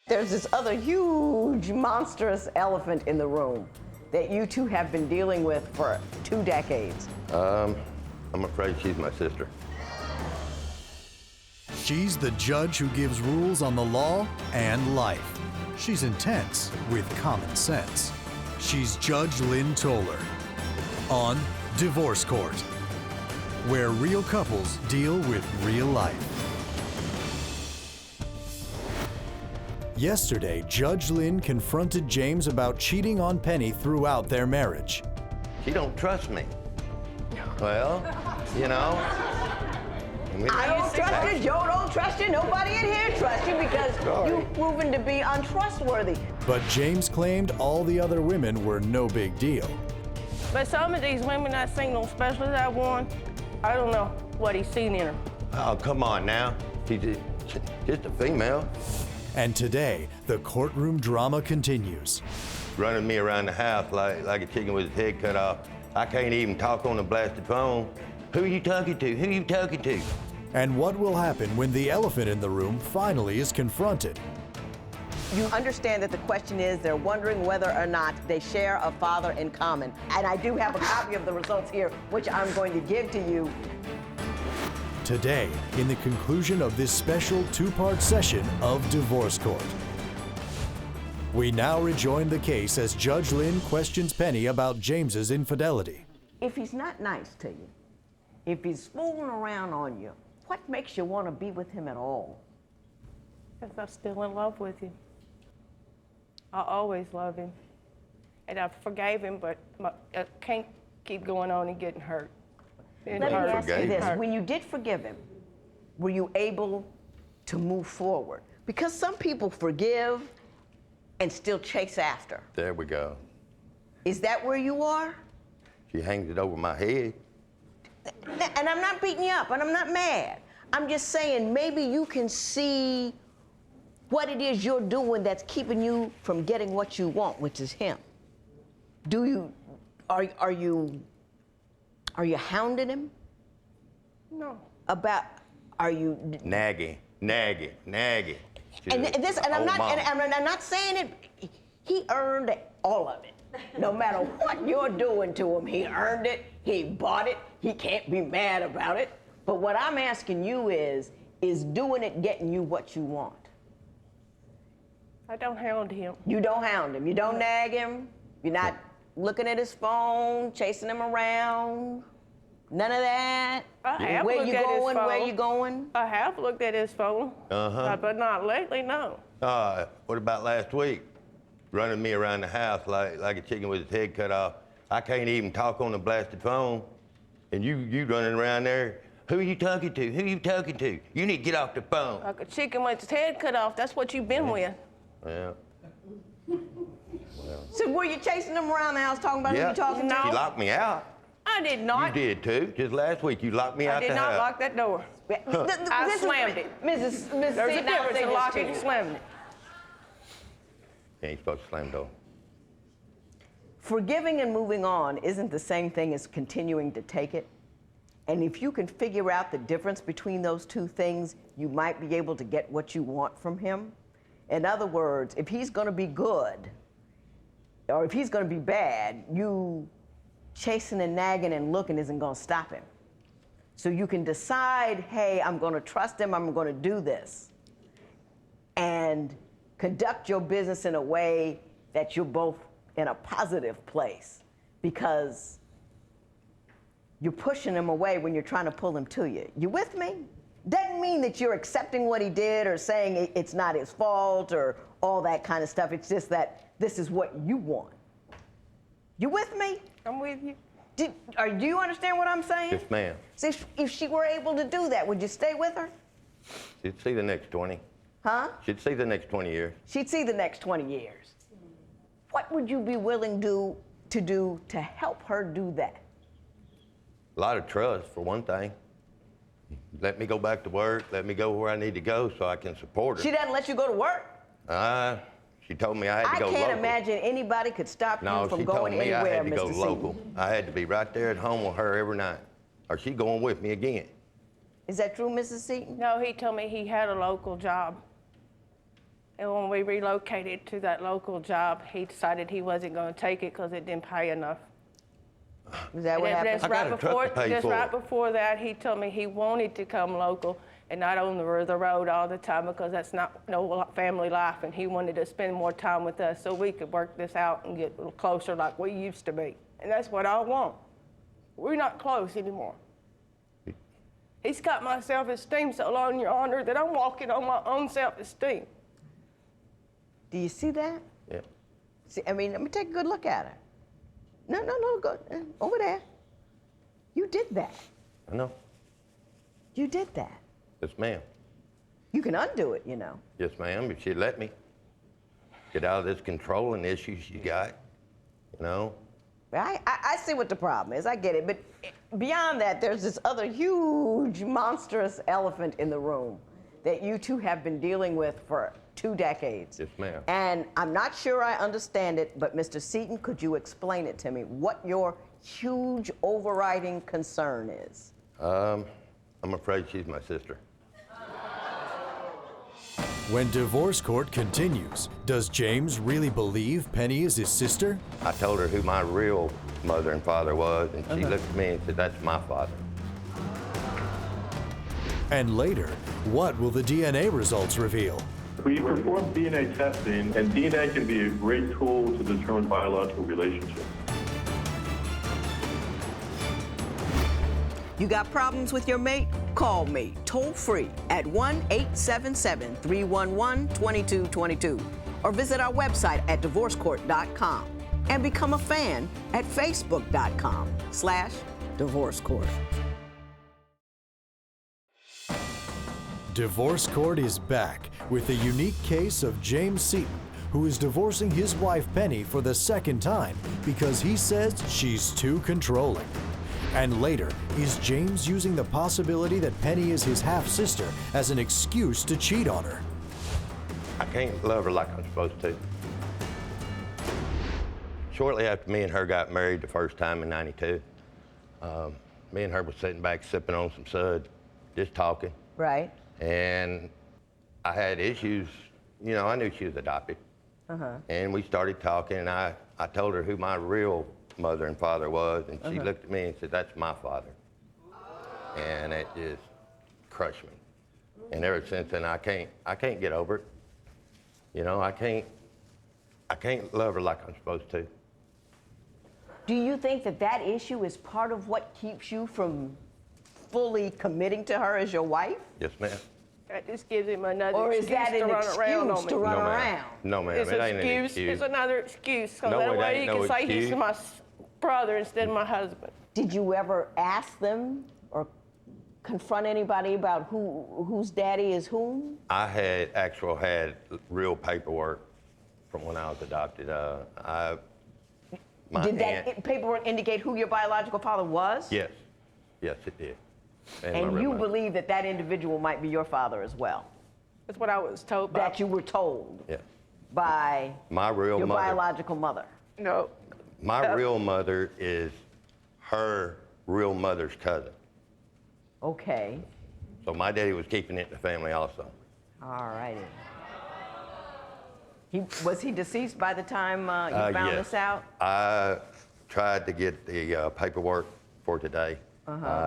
There's this other huge, monstrous elephant in the room that you two have been dealing with for 2 decades. I'm afraid she's my sister. She's the judge who gives rules on the law and life. She's intense with common sense. She's Judge Lynn Toller on Divorce Court, where real couples deal with real life. Yesterday, Judge Lynn confronted James about cheating on Penny throughout their marriage. She don't trust me. Well, you know. I don't trust you, Joe don't trust you, nobody in here trusts you because you've proven to be untrustworthy. But James claimed all the other women were no big deal. But some of these women I seen on specials that won, I don't know what he's seen in her. Oh, come on now. She's just a female. And today, the courtroom drama continues. Running me around the house like a chicken with its head cut off. I can't even talk on the blasted phone. Who are you talking to? Who are you talking to? And what will happen when the elephant in the room finally is confronted? You understand that the question is they're wondering whether or not they share a father in common. And I do have a copy of the results here, which I'm going to give to you. Today, in the conclusion of this special 2-part session of Divorce Court. We now rejoin the case as Judge Lynn questions Penny about James's infidelity. If he's not nice to you, if he's fooling around on you, what makes you want to be with him at all? Because I'm still in love with him. I always love him. And I forgave him, but I can't keep going on and getting hurt. Let me ask you this. When you did forgive him, were you able to move forward? Because some people forgive and still chase after. There we go. Is that where you are? She hangs it over my head. And I'm not beating you up, and I'm not mad. I'm just saying maybe you can see what it is you're doing that's keeping you from getting what you want, which is him. Are you hounding him? No. Are you Nagging. And I'm not saying it. He earned all of it. No matter what you're doing to him, he earned it. He bought it. He can't be mad about it. But what I'm asking you is doing it getting you what you want? I don't hound him. You don't hound him. You don't nag him. You're not looking at his phone, chasing him around. None of that. I have Where looked you at his going? phone. Where you going? I have looked at his phone. But not lately, no. What about last week? Running me around the house like a chicken with its head cut off. I can't even talk on the blasted phone. And you running around there. Who are you talking to? Who are you talking to? You need to get off the phone. Like a chicken with its head cut off. That's what you've been with. Yeah. So were you chasing him around the house talking about who you talking to? No. She locked me out. I did not. You did too. Just last week you locked me out the house. I did not lock that door. I slammed it. Mrs. There's a Seaton, I'll difference say in this locking to and you. slamming it. You ain't supposed to slam the door. Forgiving and moving on isn't the same thing as continuing to take it. And if you can figure out the difference between those two things, you might be able to get what you want from him. In other words, if he's going to be good, or if he's going to be bad, you chasing and nagging and looking isn't going to stop him. So you can decide, hey, I'm going to trust him, I'm going to do this. And conduct your business in a way that you're both in a positive place, because you're pushing him away when you're trying to pull him to you. You with me? Doesn't mean that you're accepting what he did or saying it's not his fault or all that kind of stuff. It's just that this is what you want. You with me? I'm with you. Do you understand what I'm saying? Yes, ma'am. See, if she were able to do that, would you stay with her? She'd see the next 20. Huh? She'd see the next 20 years. She'd see the next 20 years. What would you be willing to do to help her do that? A lot of trust, for one thing. Let me go back to work. Let me go where I need to go so I can support her. She doesn't let you go to work? She told me I had to go local. I can't imagine anybody could stop you from going anywhere, Mr. No, she told me I had to go Seaton. local. I had to be right there at home with her every night, or she going with me again. Is that true, Mrs. Seaton? No, he told me he had a local job. And when we relocated to that local job, he decided he wasn't going to take it because it didn't pay enough. Is that what And happened? just I got a truck to pay just for right it. before that, he told me he wanted to come local and not on the road all the time because that's not no family life, and he wanted to spend more time with us so we could work this out and get a little closer like we used to be. And that's what I want. We're not close anymore. He's got my self-esteem so low, Your Honor, that I'm walking on my own self-esteem. Do you see that? Yeah. See, I mean, let me take a good look at her. No, go over there. You did that. I know. You did that. Yes, ma'am. You can undo it, you know. Yes, ma'am, if she'd let me get out of this controlling issues you got, you know? I see what the problem is. I get it. But beyond that, there's this other huge, monstrous elephant in the room that you two have been dealing with for 2 decades. Yes, ma'am. And I'm not sure I understand it, but Mr. Seaton, could you explain it to me? What your huge overriding concern is? I'm afraid she's my sister. When divorce court continues, does James really believe Penny is his sister? I told her who my real mother and father was, and she looked at me and said, that's my father. And later, what will the DNA results reveal? We perform DNA testing, and DNA can be a great tool to determine biological relationships. You got problems with your mate? Call me toll free at 1-877-311-2222 or visit our website at divorcecourt.com and become a fan at facebook.com/divorcecourt. Divorce Court is back with the unique case of James Seaton, who is divorcing his wife Penny for the 2nd time because he says she's too controlling. And later, is James using the possibility that Penny is his half-sister as an excuse to cheat on her? I can't love her like I'm supposed to. Shortly after me and her got married the first time in '92, me and her was sitting back sipping on some sud, just talking. Right. And I had issues, you know, I knew she was adopted. And we started talking, and I told her who my real mother and father was, and she looked at me and said, that's my father. And it just crushed me. And ever since then, I can't get over it. You know, I can't love her like I'm supposed to. Do you think that that issue is part of what keeps you from fully committing to her as your wife? Yes, ma'am. That just gives him another Or is excuse that to an run around on excuse me. to run No, ma'am. around? No, ma'am, It's it an ain't an excuse. excuse. It's another excuse, because No, that it way ain't he no can say he's excuse. my brother instead of my husband. Did you ever ask them or confront anybody about whose daddy is whom? I had real paperwork from when I was adopted. My Did aunt, that paperwork indicate who your biological father was? Yes, it did. my And real you mother. believe that that individual might be your father as well? That's what I was told by. That you were told Yeah. by My real your mother. biological mother? No. My real mother is her real mother's cousin. Okay. So my daddy was keeping it in the family also. All righty. Was he deceased by the time you found Yes. this out? I tried to get the paperwork for today.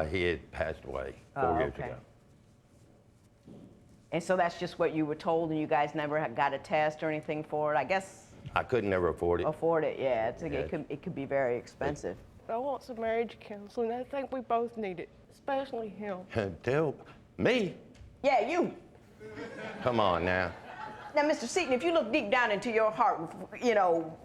He had passed away 4 years okay. ago. And so that's just what you were told, and you guys never got a test or anything for it? I guess I couldn't never afford it. afford it, yeah. It Yeah. could be very expensive. I want some marriage counseling. I think we both need it, especially him. Tell me? Yeah, you. Come on now. Now, Mr. Seaton, if you look deep down into your heart, you know,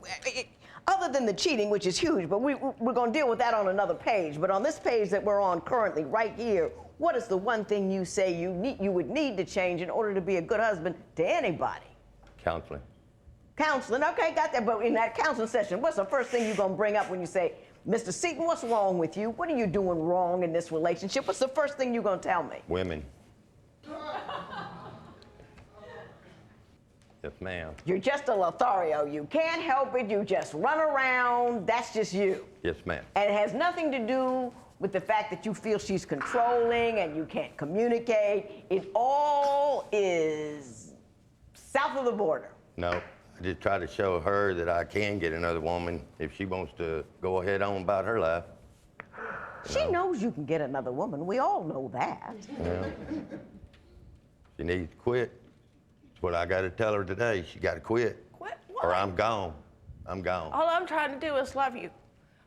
other than the cheating, which is huge, but we're going to deal with that on another page. But on this page that we're on currently, right here, what is the one thing you say you would need to change in order to be a good husband to anybody? Counseling. Counseling, okay, got that. But in that counseling session, what's the first thing you're going to bring up when you say, Mr. Seaton, what's wrong with you? What are you doing wrong in this relationship? What's the first thing you're going to tell me? Women. Yes, ma'am. You're just a Lothario. You can't help it. You just run around. That's just you. Yes, ma'am. And it has nothing to do with the fact that you feel she's controlling and you can't communicate. It all is south of the border. No, I just try to show her that I can get another woman if she wants to go ahead on about her life. She knows you can get another woman. We all know that. Yeah. She needs to quit. That's what I got to tell her today. She got to quit. Quit what? Or I'm gone. I'm gone. All I'm trying to do is love you.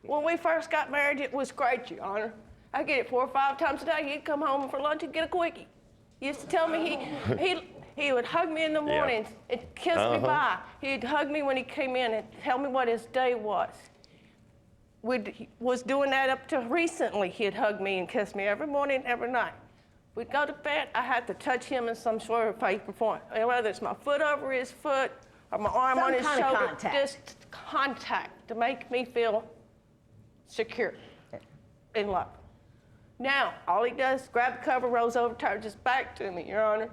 When we first got married, it was great, Your Honor. I get it 4 or 5 times a day. He'd come home for lunch and get a quickie. He used to tell me he would hug me in the mornings and kiss me bye. He'd hug me when he came in and tell me what his day was. He was doing that up to recently. He'd hug me and kiss me every morning, every night. We'd go to bed, I had to touch him in some sort of paper form, whether it's my foot over his foot or my arm on his shoulder. Contact. Just contact to make me feel secure in love. Now, all he does is grab the cover, rolls over, turns his back to me, Your Honor.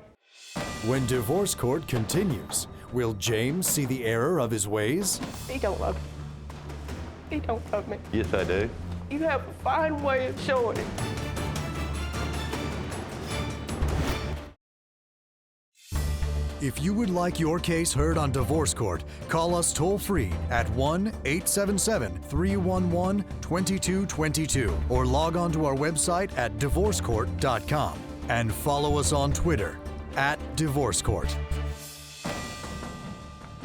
When divorce court continues, will James see the error of his ways? He don't love me. He don't love me. Yes, I do. You have a fine way of showing it. If you would like your case heard on Divorce Court, call us toll-free at 1-877-311-2222 or log on to our website at divorcecourt.com and follow us on Twitter @DivorceCourt.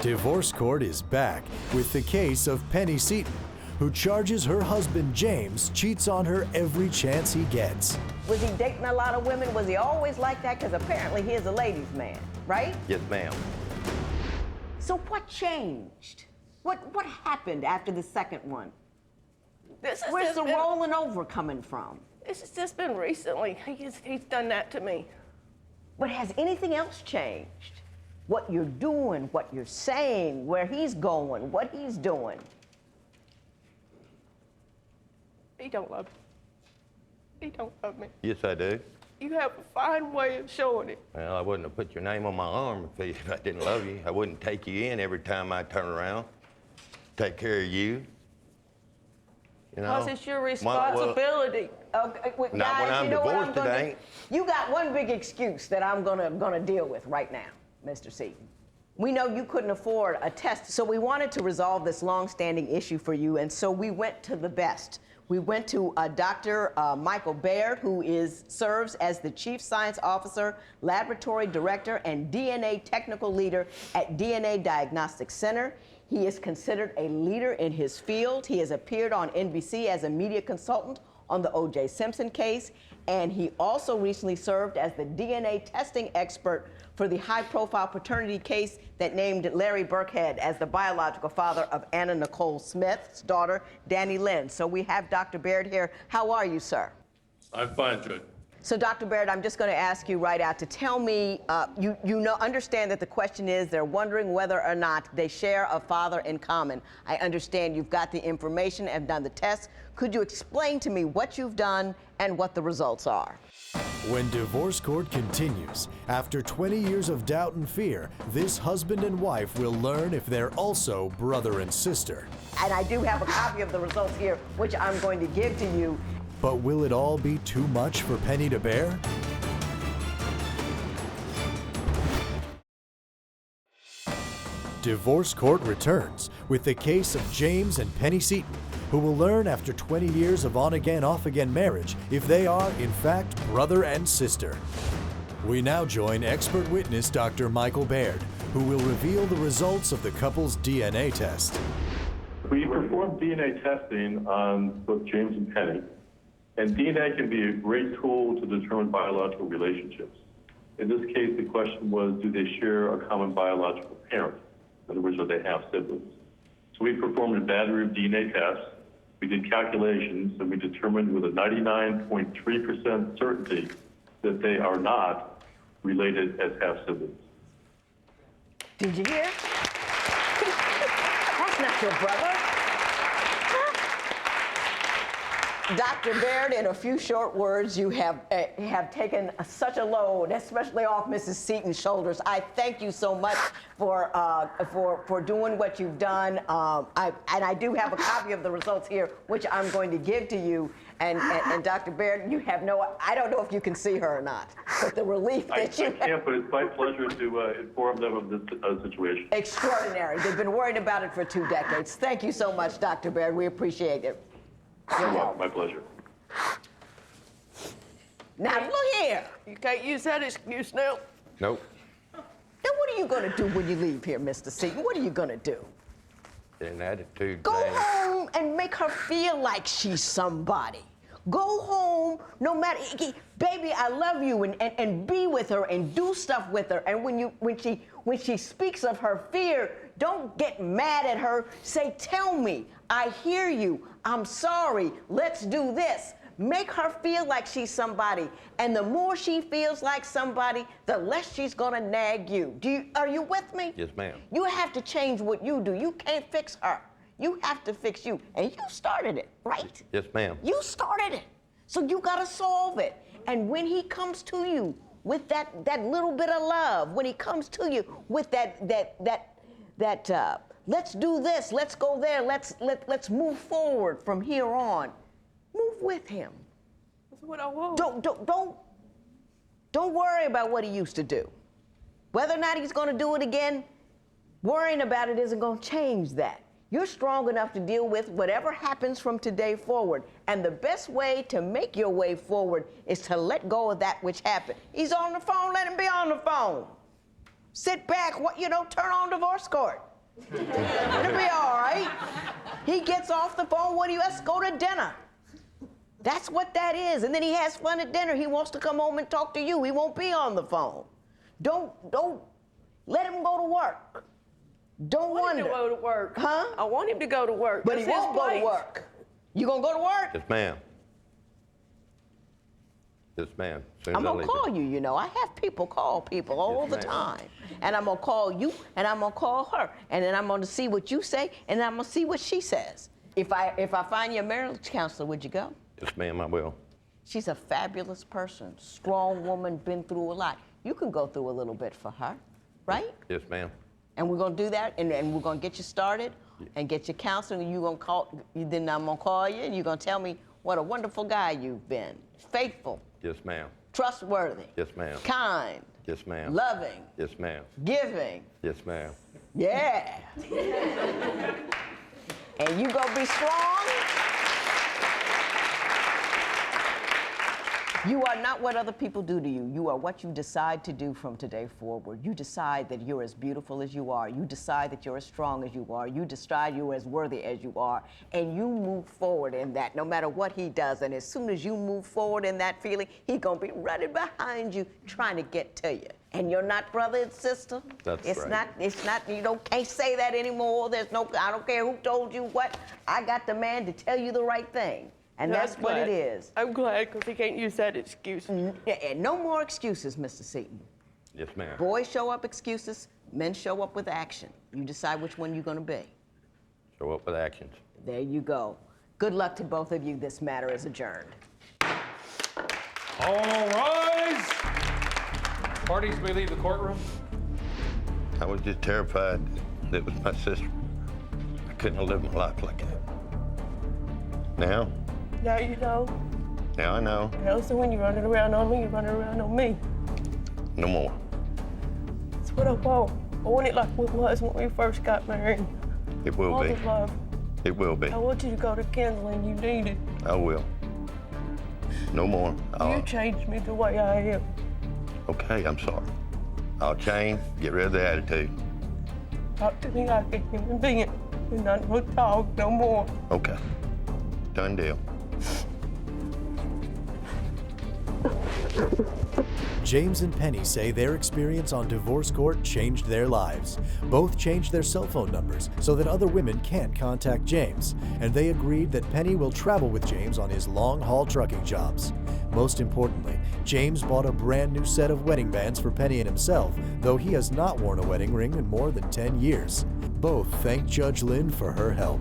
Divorce Court is back with the case of Penny Seaton, who charges her husband James cheats on her every chance he gets. Was he dating a lot of women? Was he always like that? Because apparently he is a ladies' man, right? Yes, ma'am. So what changed? What happened after the second one? Where's the rolling over coming from? This has just been recently. He's done that to me. But has anything else changed? What you're doing, what you're saying, where he's going, what he's doing? He don't love me. He don't love me. Yes, I do. You have a fine way of showing it. Well, I wouldn't have put your name on my arm if I didn't love you. I wouldn't take you in every time I turn around, take care of you. You know? Because it's your responsibility. Okay, well, Not when guys, I'm you know what divorced, I'm it gonna ain't. do? You got one big excuse that I'm gonna deal with right now, Mr. Seaton. We know you couldn't afford a test, so we wanted to resolve this long-standing issue for you, and so we went to the best. We went to Dr. Michael Baird, who serves as the Chief Science Officer, Laboratory Director, and DNA Technical Leader at DNA Diagnostics Center. He is considered a leader in his field. He has appeared on NBC as a media consultant on the O.J. Simpson case, and he also recently served as the DNA testing expert for the high-profile paternity case that named Larry Burkhead as the biological father of Anna Nicole Smith's daughter, Danny Lynn. So we have Dr. Baird here. How are you, sir? I'm fine, Judge. So, Dr. Baird, I'm just going to ask you right out to tell me, understand that the question is they're wondering whether or not they share a father in common. I understand you've got the information and done the test. Could you explain to me what you've done and what the results are? When divorce court continues, after 20 years of doubt and fear, this husband and wife will learn if they're also brother and sister. And I do have a copy of the results here, which I'm going to give to you. But will it all be too much for Penny to bear? Divorce Court returns with the case of James and Penny Seaton, who will learn after 20 years of on-again, off-again marriage if they are, in fact, brother and sister. We now join expert witness Dr. Michael Baird, who will reveal the results of the couple's DNA test. We performed DNA testing on both James and Penny, and DNA can be a great tool to determine biological relationships. In this case, the question was, do they share a common biological parent? In other words, are they half siblings? So we performed a battery of DNA tests. We did calculations, and we determined with a 99.3% certainty that they are not related as half siblings. Did you hear? That's not your brother. Dr. Baird, in a few short words, you have taken such a load, especially off Mrs. Seaton's shoulders. I thank you so much for doing what you've done. And I do have a copy of the results here, which I'm going to give to you. And Dr. Baird, you have I don't know if you can see her or not, but the relief that I can't, but it's my pleasure to inform them of this situation. Extraordinary. They've been worried about it for 2 decades. Thank you so much, Dr. Baird. We appreciate it. You're welcome. My pleasure. Now, look here. You can't use that excuse now. Nope. Now, what are you going to do when you leave here, Mr. Seaton? What are you going to do? An attitude Go thing. home and make her feel like she's somebody. Go home, no matter, baby, I love you, and be with her and do stuff with her. And when she speaks of her fear, don't get mad at her. Say, tell me, I hear you, I'm sorry, let's do this. Make her feel like she's somebody. And the more she feels like somebody, the less she's gonna nag you. Are you with me? Yes, ma'am. You have to change what you do. You can't fix her. You have to fix you. And you started it, right? Yes, ma'am. You started it. So you gotta solve it. And when he comes to you with that little bit of love, when he comes to you with that let's do this, let's go there, let's move forward from here on. Move with him. That's what I want. Don't worry about what he used to do. Whether or not he's gonna do it again, worrying about it isn't gonna change that. You're strong enough to deal with whatever happens from today forward. And the best way to make your way forward is to let go of that which happened. He's on the phone, let him be on the phone. Sit back, turn on divorce court. It'll be all right. He gets off the phone, let's go to dinner. That's what that is. And then he has fun at dinner. He wants to come home and talk to you. He won't be on the phone. Don't let him go to work. Don't I want wonder. him to go to work. Huh? I want him to go to work. But he That's his won't go to place. work. You gonna go to work? Yes, ma'am. Yes, ma'am. Soon as I'm I gonna leave call here. you, I have people call people all Yes, the ma'am. time. And I'm gonna call you, and I'm gonna call her. And then I'm gonna see what you say, and then I'm gonna see what she says. If I find you a marriage counselor, would you go? Yes, ma'am, I will. She's a fabulous person, strong woman, been through a lot. You can go through a little bit for her, right? Yes, ma'am. And we're gonna do that, and we're gonna get you started and get you counseling. And then I'm gonna call you, and you're gonna tell me what a wonderful guy you've been. Faithful, Yes, ma'am. trustworthy, Yes, ma'am. kind, Yes, ma'am. loving, Yes, ma'am. giving. Yes, ma'am. Yeah. And you gonna be strong. You are not what other people do to you. You are what you decide to do from today forward. You decide that you're as beautiful as you are. You decide that you're as strong as you are. You decide you're as worthy as you are. And you move forward in that, no matter what he does. And as soon as you move forward in that feeling, he's gonna be running behind you, trying to get to you. And you're not brother and sister. That's it's right. It's not, can't say that anymore. I don't care who told you what. I got the man to tell you the right thing. And that's what it is. I'm glad, because he can't use that excuse. And no more excuses, Mr. Seaton. Yes, ma'am. Boys show up excuses, men show up with action. You decide which one you're gonna be. Show up with actions. There you go. Good luck to both of you. This matter is adjourned. All rise. Parties may leave the courtroom. I was just terrified that it was my sister. I couldn't have lived my life like that. Now Now you know. I know. Now, so when you're running around on me, you're running around on me. No more. That's what I want. I want it like it was when we first got married. It will All be. the love. It will be. I want you to go to Kendall, and you need it. I will. No more. You changed me the way I am. Okay, I'm sorry. I'll change, get rid of the attitude. Talk to me like a human being. We're not gonna talk no more. Okay. Done deal. James and Penny say their experience on divorce court changed their lives. Both changed their cell phone numbers so that other women can't contact James, and they agreed that Penny will travel with James on his long-haul trucking jobs. Most importantly, James bought a brand new set of wedding bands for Penny and himself, though he has not worn a wedding ring in more than 10 years. Both thank Judge Lynn for her help.